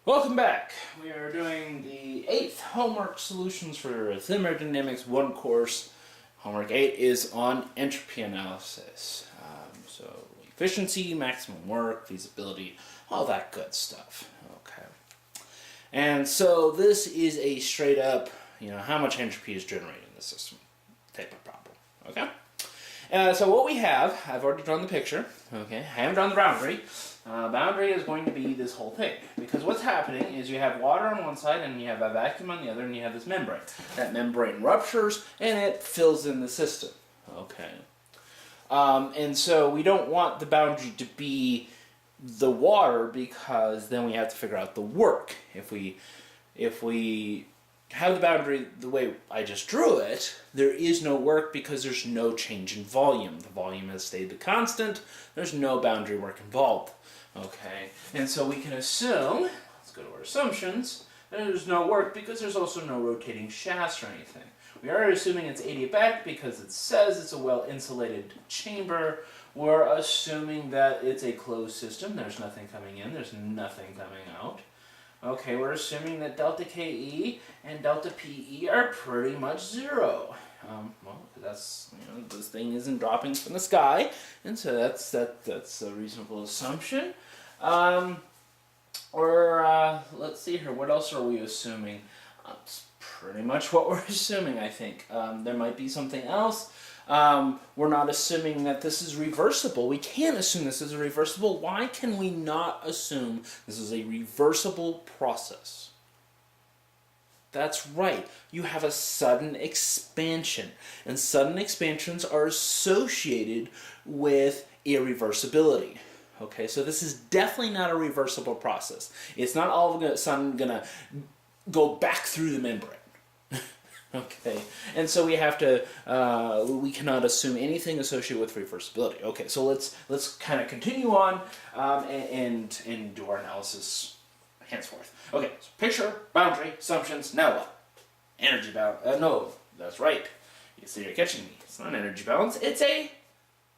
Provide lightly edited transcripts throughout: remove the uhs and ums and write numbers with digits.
Welcome back. We are doing the 8th homework solutions for Thermodynamics 1 course. Homework 8 is on entropy analysis. So efficiency, maximum work, feasibility, all that good stuff. Okay. And so this is a straight up, how much entropy is generated in the system type of problem. Okay? So what we have, I've already drawn the picture. Okay, I haven't drawn the boundary. Boundary is going to be this whole thing, because what's happening is you have water on one side and you have a vacuum on the other, and you have this membrane. That membrane ruptures and it fills in the system. Okay. And so we don't want the boundary to be the water, because then we have to figure out the work. If we have the boundary the way I just drew it, there is no work because there's no change in volume. The volume has stayed the constant. There's no boundary work involved. Okay, and so we can assume, let's go to our assumptions, that there's no work because there's also no rotating shafts or anything. We are assuming it's adiabatic because it says it's a well-insulated chamber. We're assuming that it's a closed system. There's nothing coming in, there's nothing coming out. Okay, we're assuming that delta KE and delta PE are pretty much zero. Well, that's, this thing isn't dropping from the sky, and so that's a reasonable assumption. Let's see here, what else are we assuming? That's pretty much what we're assuming, I think. There might be something else. We're not assuming that this is reversible. We can't assume this is reversible. Why can we not assume this is a reversible process? That's right. You have a sudden expansion, and sudden expansions are associated with irreversibility. Okay, so this is definitely not a reversible process. It's not all of a sudden going to go back through the membrane. Okay, and so we have to, we cannot assume anything associated with reversibility. Okay, so let's kind of continue on and do our analysis henceforth. Okay, so picture, boundary, assumptions, now what? Energy balance. No, that's right. You see, you're catching me. It's not an energy balance, it's a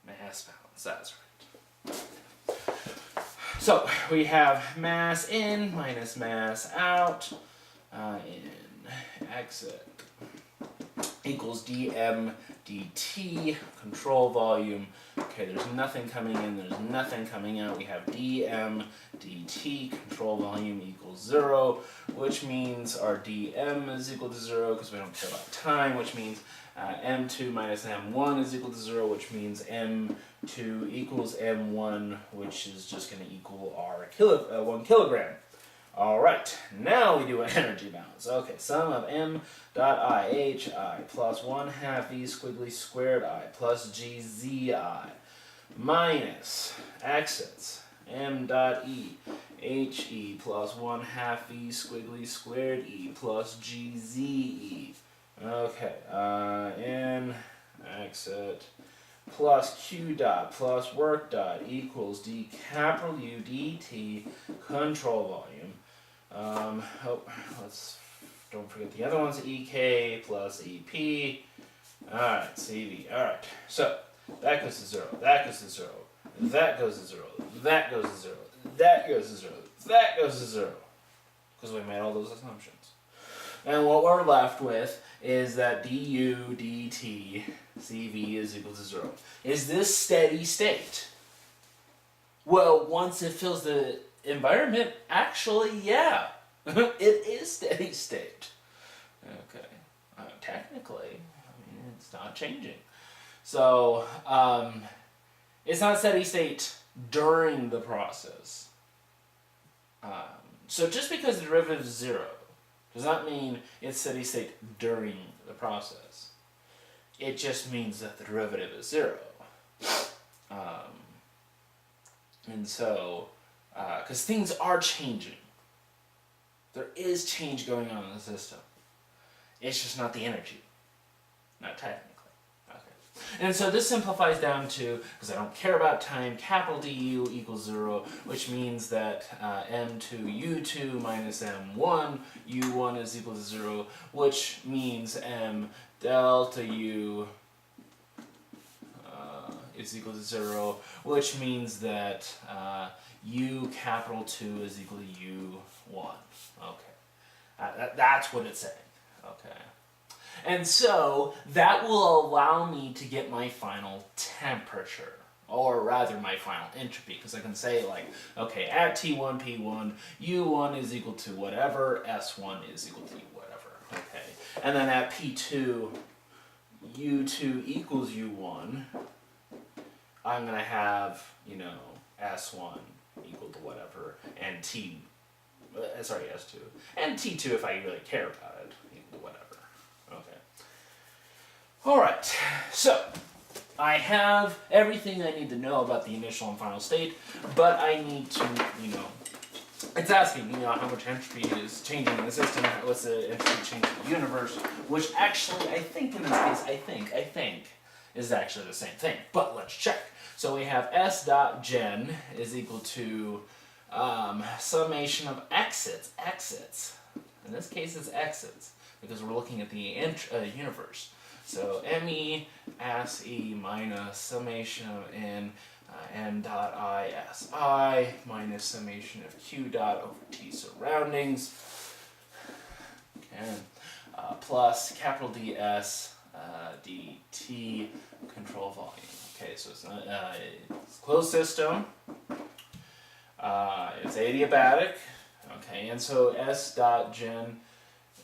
mass balance. That's right. So we have mass in minus mass out in exit equals dm dt, control volume. Okay, there's nothing coming in, there's nothing coming out. We have dm dt, control volume equals 0, which means our dm is equal to 0 because we don't care about time, which means m2 minus m1 is equal to 0, which means m2 equals m1, which is just going to equal our 1 kilogram. Alright, now we do an energy balance. Okay, sum of m dot I h I plus 1/2 v squiggly squared I plus g z I minus exits m dot e h e plus 1/2 v squiggly squared e plus g z e. Okay, in exit plus q dot plus work dot equals d capital U dt control volume. Don't forget the other ones, EK plus EP. Alright, CV. Alright, so that goes to 0, that goes to 0, that goes to 0, that goes to 0, that goes to 0, that goes to 0. Because we made all those assumptions. And what we're left with is that du dt CV is equal to 0. Is this steady state? Well, once it fills the environment, actually, yeah. It is steady state. Okay. Technically, it's not changing. So, it's not steady state during the process. So just because the derivative is 0 does not mean it's steady state during the process. It just means that the derivative is 0. And so, because things are changing. There is change going on in the system. It's just not the energy. Not technically. Okay. And so this simplifies down to, because I don't care about time, capital Du equals 0, which means that m2 u2 minus m1 u1 is equal to 0, which means m delta u is equal to 0, which means that U capital 2 is equal to U1. Okay. That's what it's saying. Okay. And so that will allow me to get my final temperature, or rather my final entropy, because I can say like, okay, at T1, P1, U1 is equal to whatever, S1 is equal to whatever, okay. And then at P2, U2 equals U1, I'm going to have, you know, S1 equal to whatever, and S2, and T2 if I really care about it, equal to whatever. Okay. Alright, so I have everything I need to know about the initial and final state, but I need to, you know, it's asking, you know, how much entropy is changing in the system, what's the entropy change in the universe, which actually, I think in this case, I think, is actually the same thing, but let's check. So we have S dot gen is equal to summation of exits. In this case, it's exits, because we're looking at the universe. So ME S E minus summation of N dot I S I minus summation of Q dot over T surroundings, okay, plus capital D S dt control volume. Okay, so it's not it's a closed system. It's adiabatic. Okay, and so S dot gen.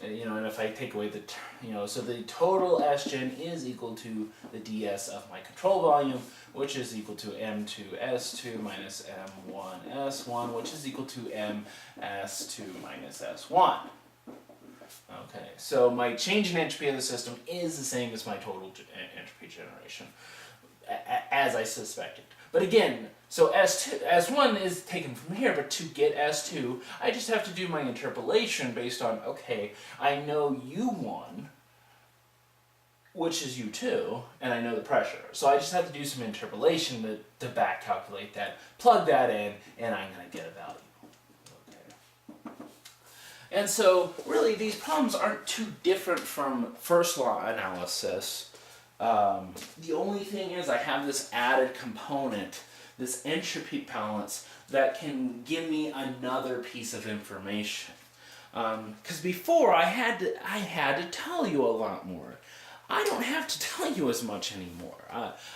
You know, and if I take away the, you know, so the total S gen is equal to the ds of my control volume, which is equal to m2 s2 minus m1 s1, which is equal to m s2 minus s1. Okay, so my change in entropy of the system is the same as my total entropy generation, as I suspected. But again, so S1 is taken from here, but to get S2, I just have to do my interpolation based on, okay, I know U1, which is U2, and I know the pressure. So I just have to do some interpolation to back calculate that, plug that in, and I'm going to get a value. Okay. And so, really, these problems aren't too different from first law analysis. The only thing is I have this added component, this entropy balance, that can give me another piece of information. Because before I had to tell you a lot more. I don't have to tell you as much anymore.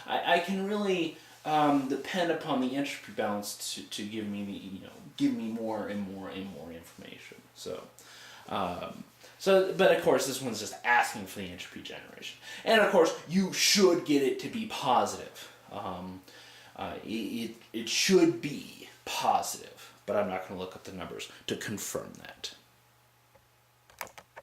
I can really depend upon the entropy balance to give me give me more and more and more information. But of course, this one's just asking for the entropy generation. And of course, you should get it to be positive. It should be positive, but I'm not going to look up the numbers to confirm that.